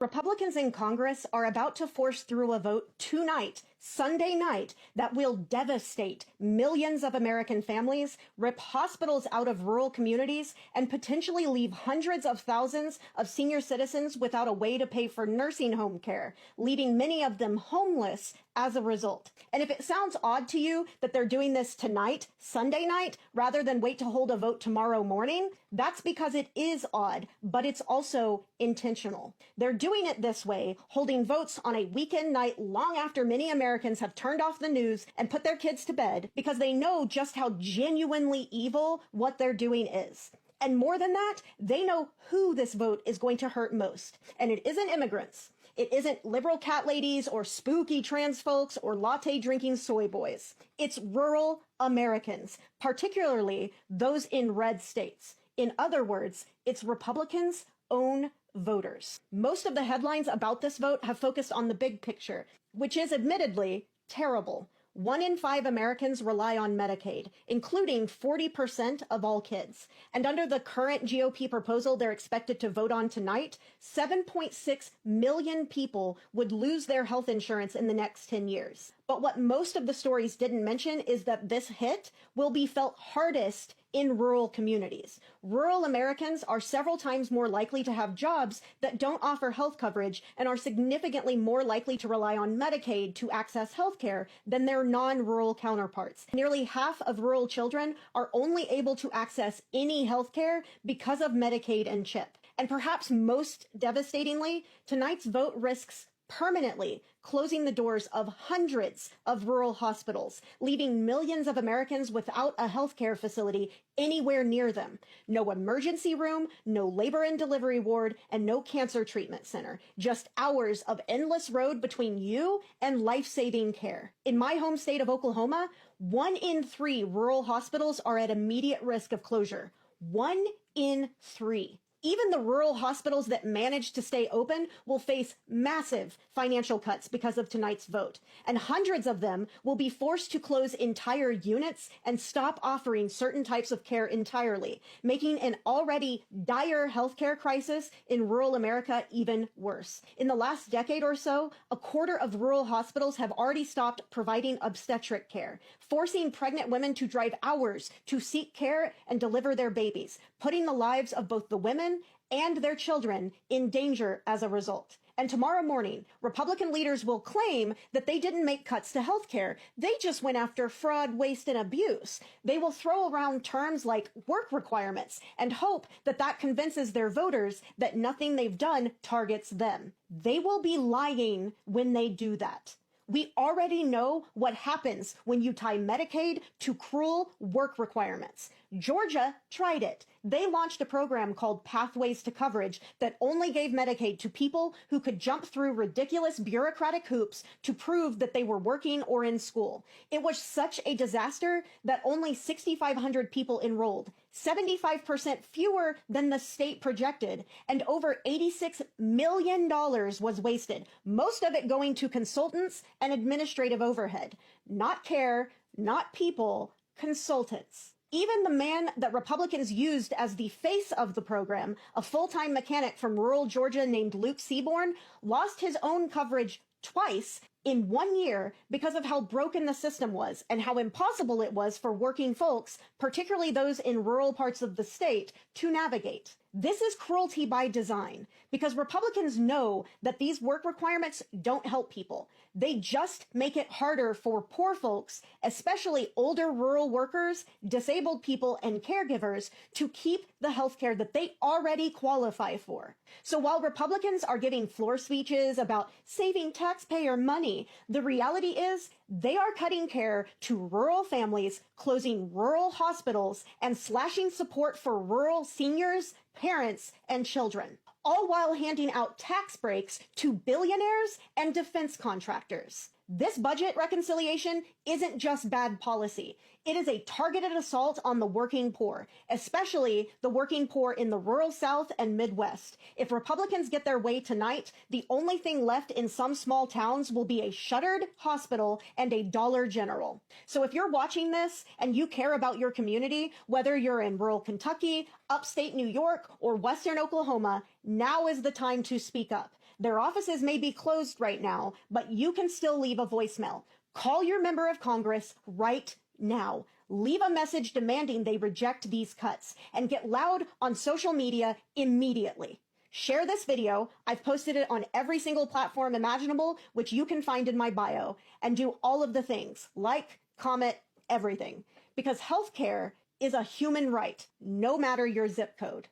Republicans in Congress are about to force through a vote tonight, Sunday night, that will devastate millions of American families, rip hospitals out of rural communities, and potentially leave hundreds of thousands of senior citizens without a way to pay for nursing home care, leaving many of them homeless as a result. And if it sounds odd to you that they're doing this tonight, Sunday night, rather than wait to hold a vote tomorrow morning, that's because it is odd, but it's also intentional. They're doing it this way, holding votes on a weekend night long after many Americans have turned off the news and put their kids to bed, because they know just how genuinely evil what they're doing is. And more than that, they know who this vote is going to hurt most. And it isn't immigrants. It isn't liberal cat ladies or spooky trans folks or latte drinking soy boys. It's rural Americans, particularly those in red states. In other words, it's Republicans' own voters. Most of the headlines about this vote have focused on the big picture, which is admittedly terrible. 1 in 5 Americans rely on Medicaid, including 40% of all kids. And under the current GOP proposal they're expected to vote on tonight, 7.6 million people would lose their health insurance in the next 10 years. But what most of the stories didn't mention is that this hit will be felt hardest in rural communities. Rural Americans are several times more likely to have jobs that don't offer health coverage and are significantly more likely to rely on Medicaid to access health care than their non-rural counterparts. Nearly half of rural children are only able to access any health care because of Medicaid and CHIP. And perhaps most devastatingly, tonight's vote risks permanently closing the doors of hundreds of rural hospitals, leaving millions of Americans without a healthcare facility anywhere near them. No emergency room, no labor and delivery ward, and no cancer treatment center. Just hours of endless road between you and life-saving care. In my home state of Oklahoma, 1 in 3 rural hospitals are at immediate risk of closure. 1 in 3. Even the rural hospitals that manage to stay open will face massive financial cuts because of tonight's vote. And hundreds of them will be forced to close entire units and stop offering certain types of care entirely, making an already dire healthcare crisis in rural America even worse. In the last decade or so, a quarter of rural hospitals have already stopped providing obstetric care, forcing pregnant women to drive hours to seek care and deliver their babies, putting the lives of both the women and their children in danger as a result. And tomorrow morning, Republican leaders will claim that they didn't make cuts to health care. They just went after fraud, waste, and abuse. They will throw around terms like work requirements and hope that that convinces their voters that nothing they've done targets them. They will be lying when they do that. We already know what happens when you tie Medicaid to cruel work requirements. Georgia tried it. They launched a program called Pathways to Coverage that only gave Medicaid to people who could jump through ridiculous bureaucratic hoops to prove that they were working or in school. It was such a disaster that only 6,500 people enrolled, 75% fewer than the state projected, and over $86 million was wasted, most of it going to consultants and administrative overhead. Not care, not people, consultants. Even the man that Republicans used as the face of the program, a full-time mechanic from rural Georgia named Luke Seaborn, lost his own coverage twice in 1 year because of how broken the system was and how impossible it was for working folks, particularly those in rural parts of the state, to navigate. This is cruelty by design because Republicans know that these work requirements don't help people. They just make it harder for poor folks, especially older rural workers, disabled people, and caregivers to keep the health care that they already qualify for. So while Republicans are giving floor speeches about saving taxpayer money, the reality is they are cutting care to rural families, closing rural hospitals, and slashing support for rural seniors, parents, and children, all while handing out tax breaks to billionaires and defense contractors. This budget reconciliation isn't just bad policy. It is a targeted assault on the working poor, especially the working poor in the rural South and Midwest. If Republicans get their way tonight, the only thing left in some small towns will be a shuttered hospital and a Dollar General. So if you're watching this and you care about your community, whether you're in rural Kentucky, upstate New York, or western Oklahoma, now is the time to speak up. Their offices may be closed right now, but you can still leave a voicemail. Call your member of Congress right now. Leave a message demanding they reject these cuts and get loud on social media immediately. Share this video. I've posted it on every single platform imaginable, which you can find in my bio, and do all of the things, like, comment, everything, because healthcare is a human right, no matter your zip code.